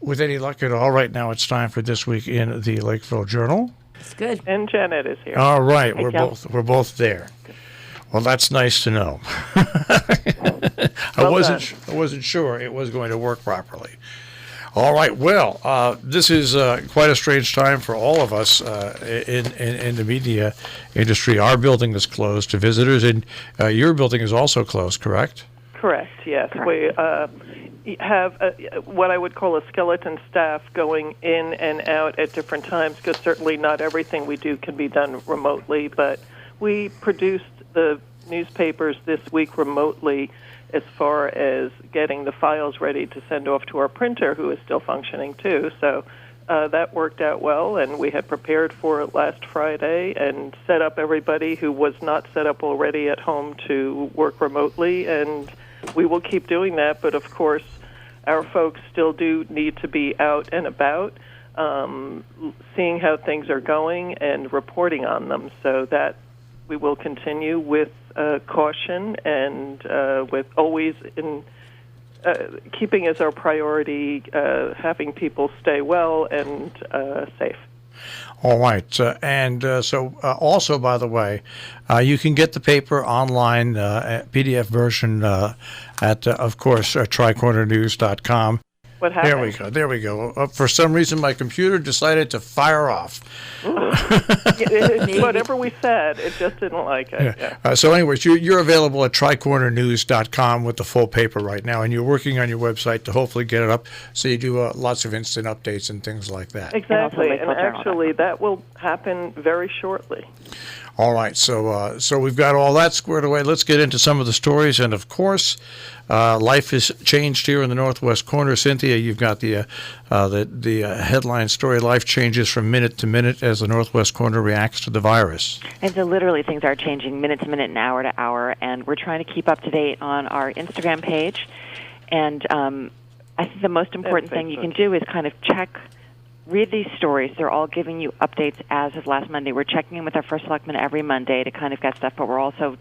With any luck at all, right now it's time for This Week in the Lakeville Journal. It's good. And Janet is here. All right, Hey, we're both there. Well, that's nice to know. I wasn't sure it was going to work properly. All right. Well, this is quite a strange time for all of us in the media industry. Our building is closed to visitors, and your building is also closed, correct? Correct, yes. We have what I would call a skeleton staff going in and out at different times, because certainly not everything we do can be done remotely, but we produced the newspapers this week remotely as far as getting the files ready to send off to our printer, who is still functioning too. So that worked out well, and we had prepared for it last Friday and set up everybody who was not set up already at home to work remotely, and we will keep doing that. But of course, our folks still do need to be out and about, seeing how things are going and reporting on them, so that we will continue with caution and with always in keeping as our priority having people stay well and safe. All right. And so also, by the way, you can get the paper online, PDF version at, of course, tricornernews.com. What happened? There we go. For some reason, my computer decided to fire off. Whatever we said, it just didn't like it. Yeah. So anyways, you're available at tricornernews.com with the full paper right now, and you're working on your website to hopefully get it up so you do lots of instant updates and things like that. Exactly, and actually that will happen very shortly. All right, so we've got all that squared away. Let's get into some of the stories, and of course, life has changed here in the Northwest Corner. Cynthia, you've got the headline story: life changes from minute to minute as the Northwest Corner reacts to the virus. And so, literally, things are changing minute to minute and hour to hour, and we're trying to keep up to date on our Instagram page. And I think the most important thing you can do is kind of read these stories. They're all giving you updates as of last Monday. We're checking in with our first selectman every Monday to kind of get stuff, but we're also,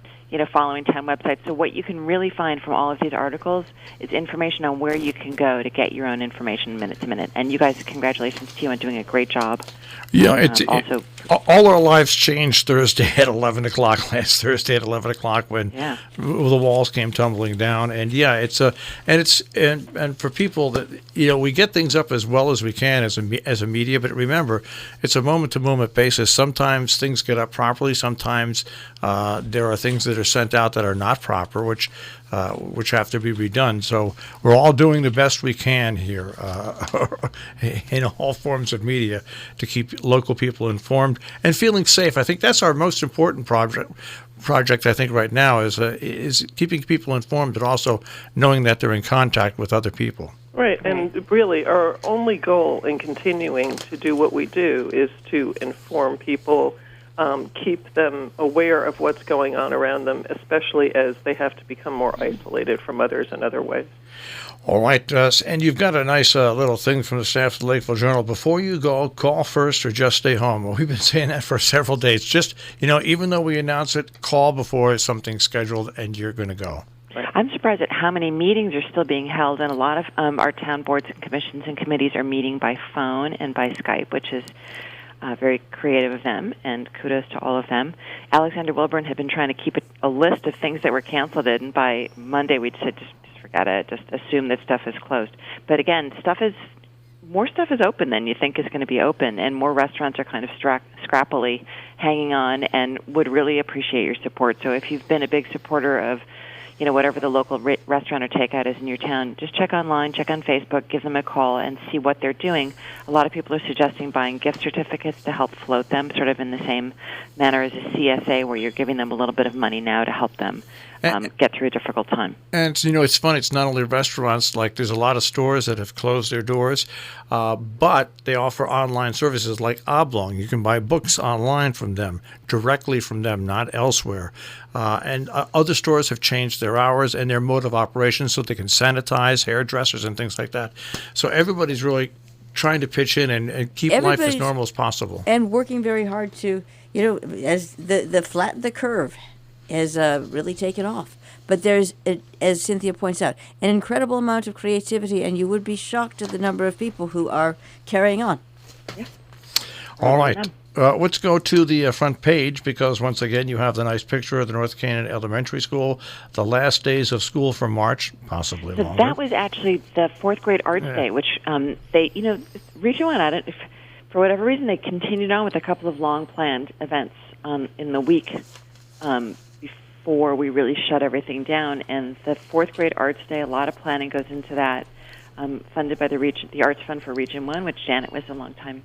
following 10 websites. So what you can really find from all of these articles is information on where you can go to get your own information minute to minute. And you guys, congratulations to you on doing a great job. Yeah, all our lives changed Thursday at 11 o'clock, last Thursday at 11 o'clock when the walls came tumbling down. And and for people that, we get things up as well as we can as a media, but remember, it's a moment-to-moment basis. Sometimes things get up properly. Sometimes there are things that are sent out that are not proper, which have to be redone. So we're all doing the best we can here in all forms of media to keep local people informed and feeling safe. I think that's our most important project I think right now is keeping people informed, but also knowing that they're in contact with other people. Right, and really our only goal in continuing to do what we do is to inform people, keep them aware of what's going on around them, especially as they have to become more isolated from others in other ways. All right, and you've got a nice little thing from the staff of the Lakeville Journal. Before you go, call first or just stay home. Well, we've been saying that for several days. Just, even though we announce it, call before something's scheduled and you're going to go. I'm surprised at how many meetings are still being held, and a lot of our town boards and commissions and committees are meeting by phone and by Skype, which is very creative of them, and kudos to all of them. Alexander Wilburn had been trying to keep a list of things that were canceled, and by Monday we'd said just forget it, just assume that stuff is closed. But again, more stuff is open than you think is going to be open, and more restaurants are kind of scrappily hanging on and would really appreciate your support. So if you've been a big supporter of whatever the local restaurant or takeout is in your town, just check online, check on Facebook, give them a call, and see what they're doing. A lot of people are suggesting buying gift certificates to help float them, sort of in the same manner as a CSA, where you're giving them a little bit of money now to help them get through a difficult time. And, it's fun. It's not only restaurants. Like, there's a lot of stores that have closed their doors, but they offer online services like Oblong. You can buy books online from them, directly from them, not elsewhere. And other stores have changed their hours and their mode of operation so they can sanitize hairdressers and things like that. So everybody's really trying to pitch in and keep life as normal as possible. And working very hard to, as the flatten the curve has really taken off. But there's, as Cynthia points out, an incredible amount of creativity, and you would be shocked at the number of people who are carrying on. Yeah. All right. Let's go to the front page, because once again you have the nice picture of the North Canaan Elementary School, the last days of school for March, possibly so longer. That was actually the fourth grade arts day, which they, Region 1, I don't, if, for whatever reason, they continued on with a couple of long planned events in the week before we really shut everything down. And the fourth grade arts day, a lot of planning goes into that, funded by the Arts Fund for Region 1, which Janet was a long time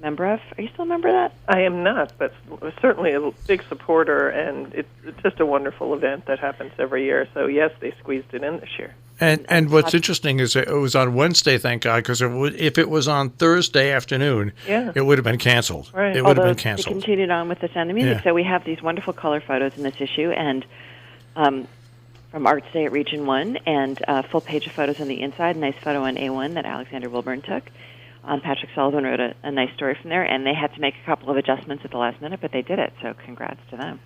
member of. Are you still a member of that? I am not, but certainly a big supporter, and it's just a wonderful event that happens every year. So, yes, they squeezed it in this year. And what's interesting is it was on Wednesday, thank God, because if it was on Thursday afternoon, it would have been canceled. Right. It would have been They canceled. continued on with the Sound of Music. Yeah. So we have these wonderful color photos in this issue, and from Arts Day at Region 1, and a full page of photos on the inside, a nice photo on A1 that Alexander Wilburn took. Patrick Sullivan wrote a nice story from there, and they had to make a couple of adjustments at the last minute, but they did it, so congrats to them.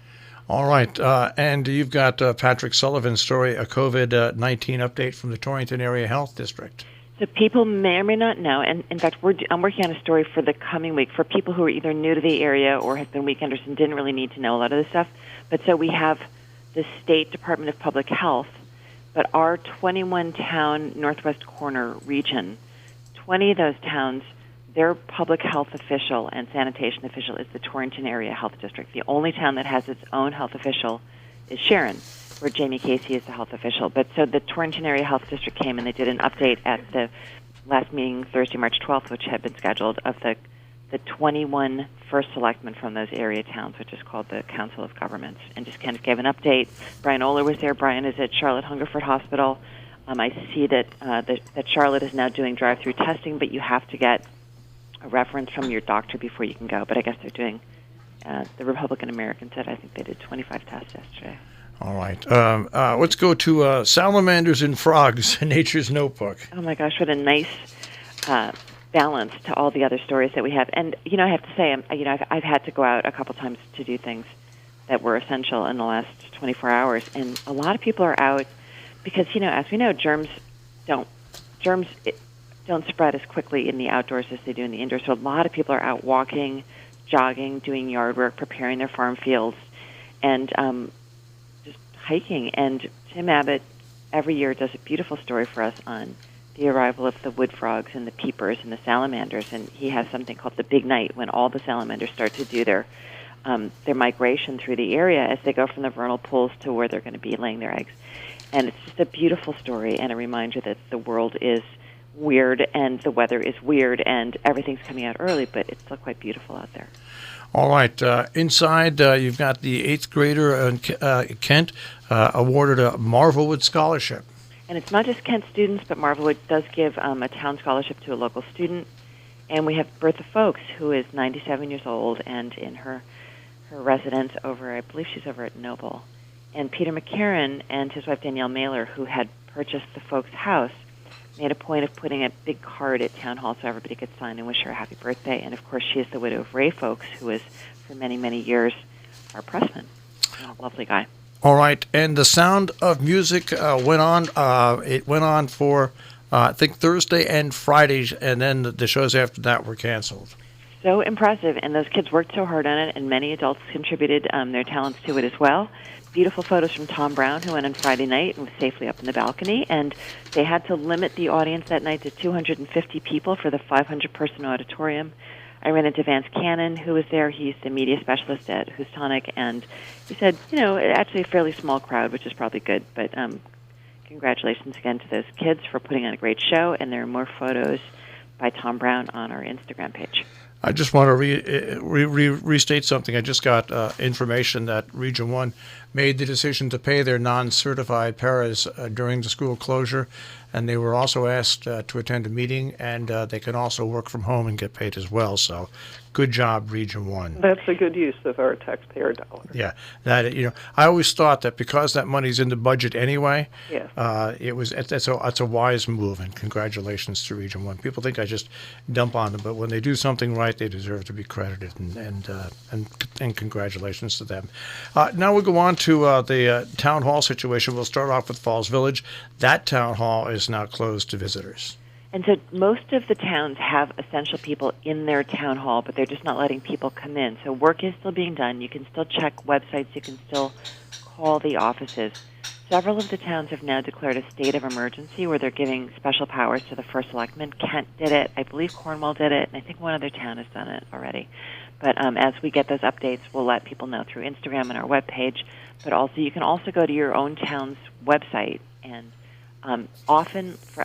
All right. And you've got Patrick Sullivan's story, a COVID-19 update from the Torrington Area Health District. So people may or may not know, and in fact, I'm working on a story for the coming week for people who are either new to the area or have been weekenders and didn't really need to know a lot of this stuff. But so we have the State Department of Public Health, but our 21-town northwest corner region, 20 of those towns, their public health official and sanitation official is the Torrington Area Health District. The only town that has its own health official is Sharon, where Jamie Casey is the health official. But so the Torrington Area Health District came and they did an update at the last meeting, Thursday, March 12th, which had been scheduled, of the 21 first selectmen from those area towns, which is called the Council of Governments, and just kind of gave an update. Brian Oler was there. Brian is at Charlotte Hungerford Hospital. I see that that Charlotte is now doing drive-through testing, but you have to get a reference from your doctor before you can go. But I guess they're doing, the Republican American said, I think they did 25 tests yesterday. All right. Let's go to Salamanders and Frogs, Nature's Notebook. Oh, my gosh, what a nice balance to all the other stories that we have. And, I have to say, I've had to go out a couple times to do things that were essential in the last 24 hours. And a lot of people are out because, as we know, germs don't spread as quickly in the outdoors as they do in the indoors. So a lot of people are out walking, jogging, doing yard work, preparing their farm fields, and just hiking. And Tim Abbott every year does a beautiful story for us on the arrival of the wood frogs and the peepers and the salamanders. And he has something called the Big Night, when all the salamanders start to do their migration through the area as they go from the vernal pools to where they're going to be laying their eggs. And it's just a beautiful story and a reminder that the world is weird and the weather is weird and everything's coming out early, but it's still quite beautiful out there. All right. Inside, you've got the 8th grader Kent awarded a Marvelwood Scholarship. And it's not just Kent students, but Marvelwood does give a town scholarship to a local student. And we have Bertha Folks, who is 97 years old and in her residence over, I believe she's over at Noble. And Peter McCarran and his wife Danielle Mailer, who had purchased the Folks' house, made a point of putting a big card at Town Hall so everybody could sign and wish her a happy birthday. And, of course, she is the widow of Ray Folks, who was, for many, many years, our pressman. A lovely guy. All right. And the Sound of Music went on. It went on for, I think, Thursday and Friday, and then the shows after that were canceled. So impressive. And those kids worked so hard on it, and many adults contributed their talents to it as well. Beautiful photos from Tom Brown, who went on Friday night and was safely up in the balcony. And they had to limit the audience that night to 250 people for the 500-person auditorium. I ran into Vance Cannon, who was there. He's the media specialist at Houstonic, and he said, actually a fairly small crowd, which is probably good. But congratulations again to those kids for putting on a great show, and there are more photos by Tom Brown on our Instagram page. I just want to restate something. I just got information that Region 1 made the decision to pay their non-certified paras during the school closure, and they were also asked to attend a meeting, and they can also work from home and get paid as well. So, good job, Region 1. That's a good use of our taxpayer dollars. Yeah, that I always thought that because that money's in the budget anyway, Yes. It's a wise move, and congratulations to Region 1. People think I just dump on them, but when they do something right, they deserve to be credited, and congratulations to them. Now we'll go on to the town hall situation. We'll start off with Falls Village. That town hall is now closed to visitors. And so most of the towns have essential people in their town hall, but they're just not letting people come in. So work is still being done. You can still check websites. You can still call the offices. Several of the towns have now declared a state of emergency where they're giving special powers to the first selectman. Kent did it. I believe Cornwall did it. And I think one other town has done it already. But as we get those updates, we'll let people know through Instagram and our webpage. But also, you can also go to your own town's website and often, for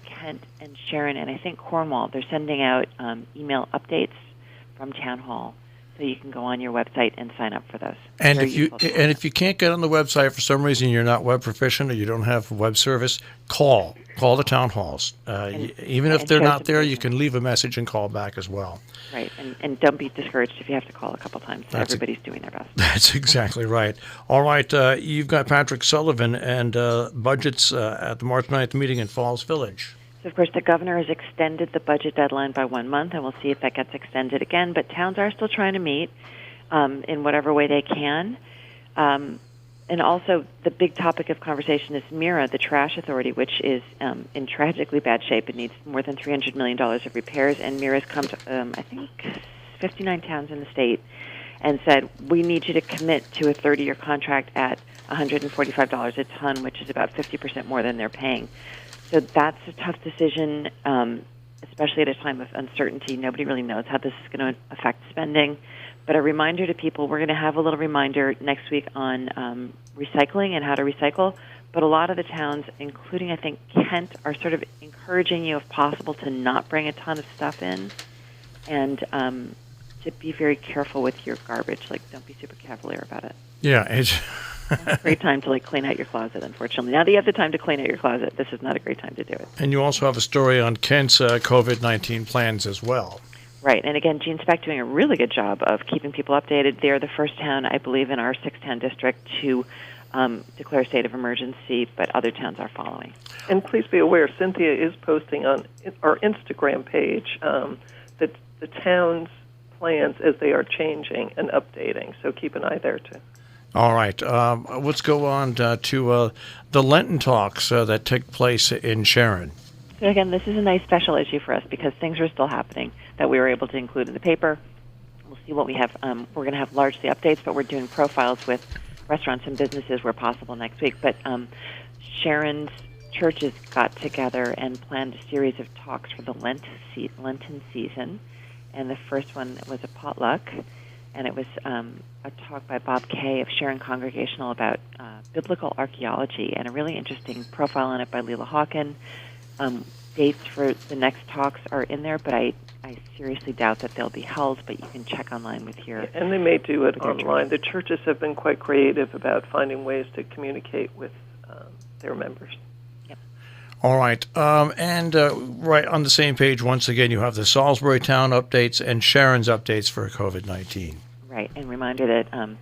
Kent and Sharon, and I think Cornwall, they're sending out email updates from Town Hall, so you can go on your website and sign up for those. And if you can't get on the website for some reason, you're not web proficient or you don't have web service, call the town halls. Even if they're not there, you can leave a message and call back as well. Right, and don't be discouraged if you have to call a couple times. Everybody's doing their best. That's exactly right. All right, you've got Patrick Sullivan and budgets at the March 9th meeting in Falls Village. So, of course, the governor has extended the budget deadline by 1 month, and we'll see if that gets extended again. But towns are still trying to meet in whatever way they can. And also, the big topic of conversation is MIRA, the trash authority, which is in tragically bad shape. It needs more than $300 million of repairs, and MIRA's come to, I think, 59 towns in the state and said, we need you to commit to a 30-year contract at $145 a ton, which is about 50% more than they're paying. So that's a tough decision, especially at a time of uncertainty. Nobody really knows how this is going to affect spending. But a reminder to people, we're going to have a little reminder next week on recycling and how to recycle. But a lot of the towns, including, I think, Kent, are sort of encouraging you, if possible, to not bring a ton of stuff in and to be very careful with your garbage. Like, don't be super cavalier about it. Yeah, it's a great time to clean out your closet, unfortunately. Now that you have the time to clean out your closet, this is not a great time to do it. And you also have a story on Kent's COVID-19 plans as well. Right, and again, Gene Speck doing a really good job of keeping people updated. They're the first town, I believe, in our 6-town district to declare a state of emergency, but other towns are following. And please be aware, Cynthia is posting on our Instagram page that the town's plans as they are changing and updating, so keep an eye there, too. All right, let's go on to the Lenten talks that take place in Sharon. So again, this is a nice special issue for us because things are still happening that we were able to include in the paper. We'll see what we have. We're going to have largely updates, but we're doing profiles with restaurants and businesses where possible next week. But Sharon's churches got together and planned a series of talks for the Lenten season. And the first one was a potluck, and it was a talk by Bob Kay of Sharon Congregational about biblical archaeology, and a really interesting profile on it by Leela Hawken. Dates for the next talks are in there, but I seriously doubt that they'll be held, but you can check online with your... And they may do it online. The churches have been quite creative about finding ways to communicate with their members. Yep. All right. And right on the same page, once again, you have the Salisbury town updates and Sharon's updates for COVID-19. Right, and reminder that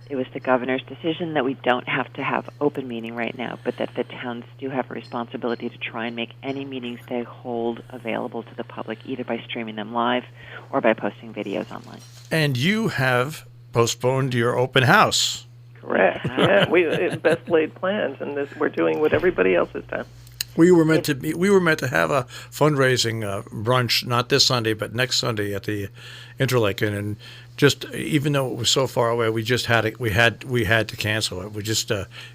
it was the governor's decision that we don't have to have open meeting right now, but that the towns do have a responsibility to try and make any meetings they hold available to the public, either by streaming them live or by posting videos online. And you have postponed your open house. Correct. Yeah, we best laid plans, and we're doing what everybody else has done. We were meant to have a fundraising brunch, not this Sunday, but next Sunday at the Interlaken, and just even though it was so far away, we had to cancel it. We just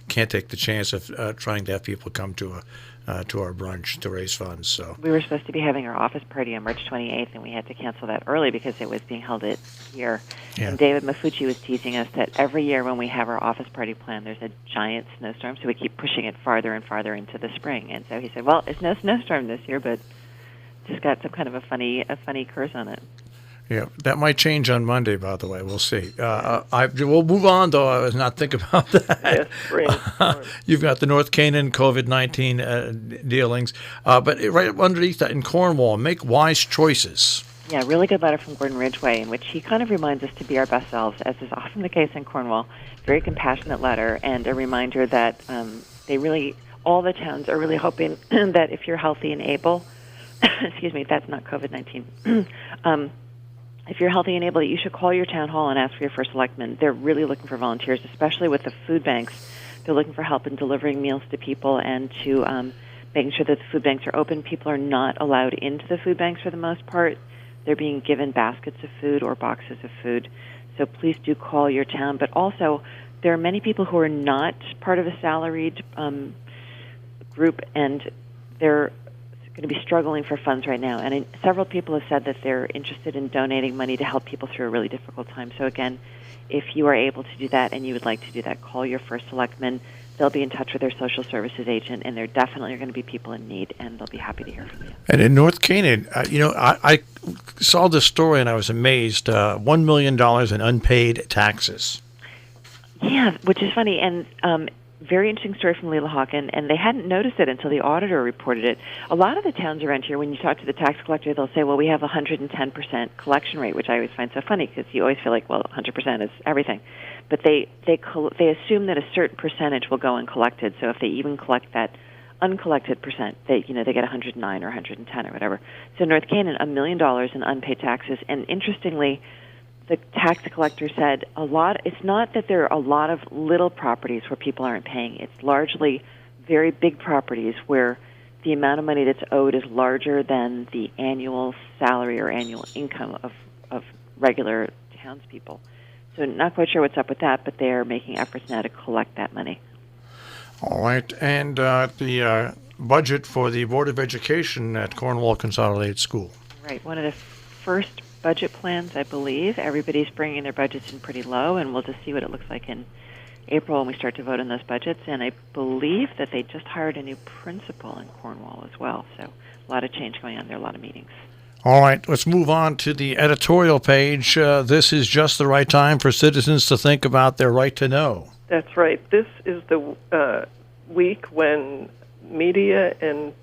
can't take the chance of trying to have people come to our brunch to raise funds. So we were supposed to be having our office party on March 28th, and we had to cancel that early because it was being held here. Yeah. And David Mafucci was teasing us that every year when we have our office party planned, there's a giant snowstorm, so we keep pushing it farther and farther into the spring. And so he said, "Well, it's no snowstorm this year, but just got some kind of a funny curse on it." Yeah, that might change on Monday, by the way. We'll see. We'll move on, though. I was not thinking about that. Yes, spring. You've got the North Canaan COVID-19 dealings. But right underneath that, in Cornwall, make wise choices. Yeah, really good letter from Gordon Ridgway, in which he kind of reminds us to be our best selves, as is often the case in Cornwall. Very compassionate letter, and a reminder that all the towns are really hoping that if you're healthy and able, excuse me, that's not COVID-19, if you're healthy and able, that you should call your town hall and ask for your first selectman. They're really looking for volunteers, especially with the food banks. They're looking for help in delivering meals to people and to making sure that the food banks are open. People are not allowed into the food banks for the most part. They're being given baskets of food or boxes of food. So please do call your town. But also, there are many people who are not part of a salaried group, and they're going to be struggling for funds right now. And several people have said that they're interested in donating money to help people through a really difficult time. So again, if you are able to do that and you would like to do that, call your first selectman. They'll be in touch with their social services agent, and there definitely are going to be people in need, and they'll be happy to hear from you. And in North Canaan, I saw this story and I was amazed. $1 million in unpaid taxes. Yeah, which is funny, and very interesting story from Leela Hawken, and they hadn't noticed it until the auditor reported it. A lot of the towns around here, when you talk to the tax collector, they'll say, well, we have 110% collection rate, which I always find so funny because you always feel like, well, 100% is everything. But they assume that a certain percentage will go uncollected, so if they even collect that uncollected percent, they get 109 or 110 or whatever. So North Canaan, $1 million in unpaid taxes, and interestingly, the tax collector said it's not that there are a lot of little properties where people aren't paying. It's largely very big properties where the amount of money that's owed is larger than the annual salary or annual income of regular townspeople. So not quite sure what's up with that, but they are making efforts now to collect that money. All right. And the budget for the Board of Education at Cornwall Consolidated School. Right. One of the first budget plans, I believe. Everybody's bringing their budgets in pretty low, and we'll just see what it looks like in April when we start to vote on those budgets. And I believe that they just hired a new principal in Cornwall as well. So a lot of change going on there, a lot of meetings. All right, let's move on to the editorial page. This is just the right time for citizens to think about their right to know. That's right. This is the week when media and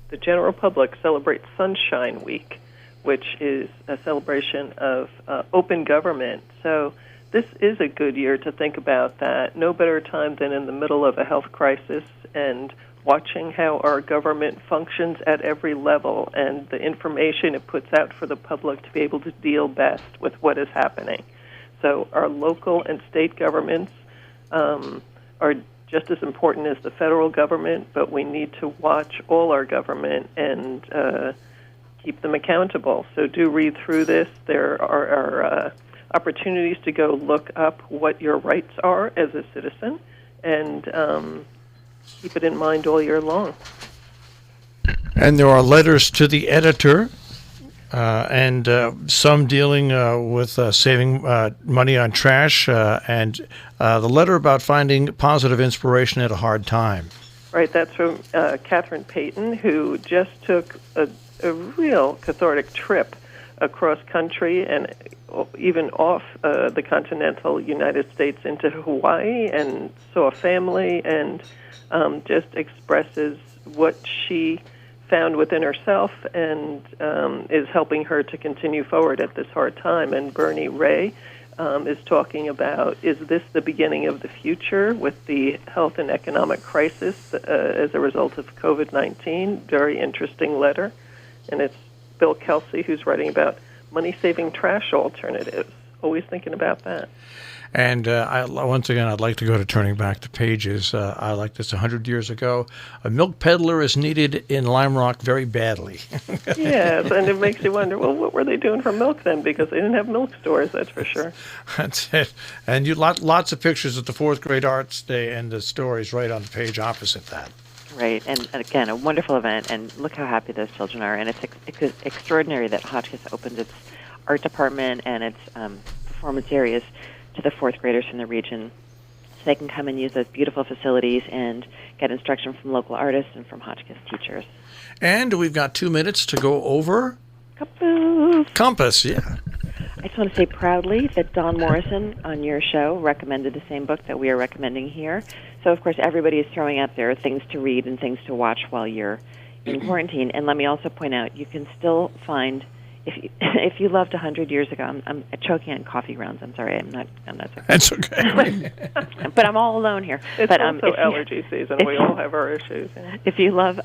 the general public celebrate Sunshine Week, which is a celebration of open government. So this is a good year to think about that. No better time than in the middle of a health crisis and watching how our government functions at every level and the information it puts out for the public to be able to deal best with what is happening. So our local and state governments are just as important as the federal government, but we need to watch all our government and keep them accountable. So do read through this. There are opportunities to go look up what your rights are as a citizen and keep it in mind all year long. And there are letters to the editor, and some dealing with saving money on trash, and the letter about finding positive inspiration at a hard time. Right, that's from Catherine Payton, who just took a real cathartic trip across country and even off the continental United States into Hawaii and saw a family and just expresses what she found within herself and is helping her to continue forward at this hard time. And Bernie Ray is talking about, is this the beginning of the future with the health and economic crisis as a result of COVID-19? Very interesting letter. And it's Bill Kelsey who's writing about money-saving trash alternatives. Always thinking about that. And once again, I'd like to go to turning back the pages. I like this 100 years ago. A milk peddler is needed in Lime Rock very badly. Yes, and it makes you wonder, well, what were they doing for milk then? Because they didn't have milk stores, that's for sure. That's it. And you lots of pictures at the 4th grade arts day and the stories right on the page opposite that. Right, and again, a wonderful event, and look how happy those children are. And it's extraordinary that Hotchkiss opened its art department and its performance areas to the 4th graders from the region, so they can come and use those beautiful facilities and get instruction from local artists and from Hotchkiss teachers. And we've got 2 minutes to go over Compass. Compass, yeah. I just want to say proudly that Don Morrison on your show recommended the same book that we are recommending here. So, of course, everybody is throwing out there things to read and things to watch while you're in quarantine. And let me also point out, you can still find, if you loved 100 years ago, I'm choking on coffee grounds. I'm sorry, I'm not. That's okay. But I'm all alone here. It's but, also allergy season. We all have our issues. Yeah. If you love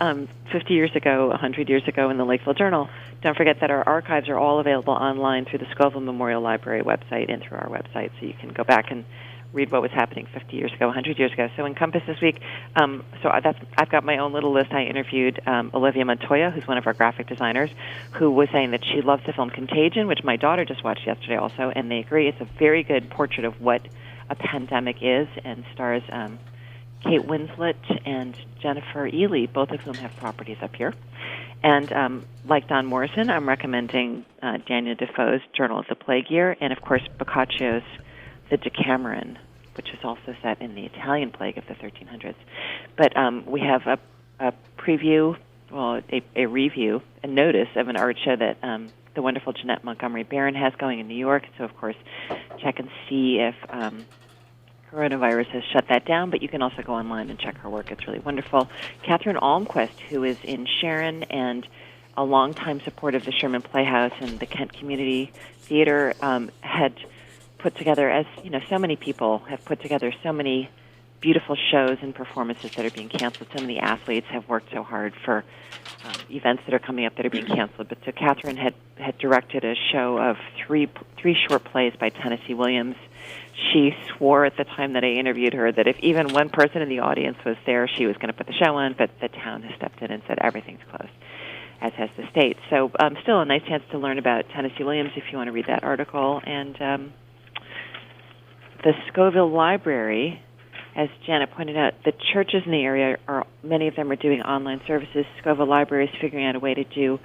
50 years ago, 100 years ago in the Lakeville Journal, don't forget that our archives are all available online through the Scoville Memorial Library website and through our website, so you can go back and read what was happening 50 years ago, 100 years ago. So in Compass this week, I've got my own little list. I interviewed Olivia Montoya, who's one of our graphic designers, who was saying that she loves the film Contagion, which my daughter just watched yesterday also, and they agree it's a very good portrait of what a pandemic is, and stars Kate Winslet and Jennifer Ely, both of whom have properties up here. And like Don Morrison, I'm recommending Daniel Defoe's Journal of the Plague Year, and of course Boccaccio's The Decameron, which is also set in the Italian plague of the 1300s. But we have a preview, well, a review, a notice of an art show that the wonderful Jeanette Montgomery Barron has going in New York. So, of course, check and see if coronavirus has shut that down, but you can also go online and check her work. It's really wonderful. Catherine Almquist, who is in Sharon and a longtime supporter of the Sherman Playhouse and the Kent Community Theater, had put together, as you know, so many people have put together so many beautiful shows and performances that are being canceled. So many athletes have worked so hard for events that are coming up that are being canceled. But so Catherine had directed a show of three short plays by Tennessee Williams. She swore at the time that I interviewed her that if even one person in the audience was there, she was going to put the show on, but the town has stepped in and said everything's closed, as has the state. So still a nice chance to learn about Tennessee Williams if you want to read that article. And the Scoville Library, as Janet pointed out, the churches in the area, many of them are doing online services. Scoville Library is figuring out a way to do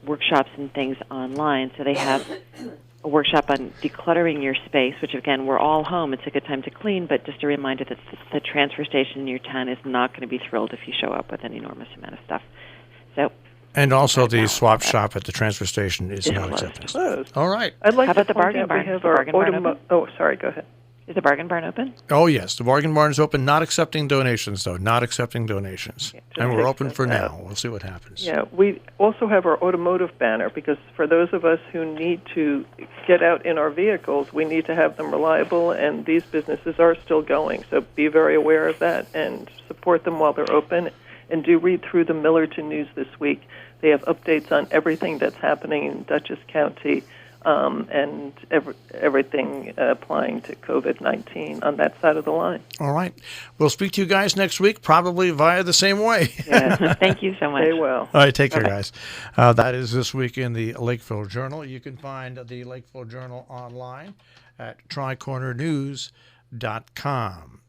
workshops and things online. So they have a workshop on decluttering your space, which, again, we're all home. It's a good time to clean, but just a reminder that the transfer station in your town is not going to be thrilled if you show up with an enormous amount of stuff. So, and also the swap shop at the transfer station is not accepted. All right. I'd like How to about the point bargain out barn? we have Is the our bargain barn open? Oh, sorry, go ahead. Is the bargain barn open? Oh, yes. The bargain barn is open, not accepting donations, though. Not accepting donations. And we're open for now. We'll see what happens. Yeah, we also have our automotive banner, because for those of us who need to get out in our vehicles, we need to have them reliable, and these businesses are still going. So be very aware of that and support them while they're open. And do read through the Millerton News this week. They have updates on everything that's happening in Dutchess County, and everything applying to COVID-19 on that side of the line. All right. We'll speak to you guys next week, probably via the same way. Yeah. Thank you so much. Stay well. All right. Take care, guys. That is This Week in the Lakeville Journal. You can find the Lakeville Journal online at tricornernews.com.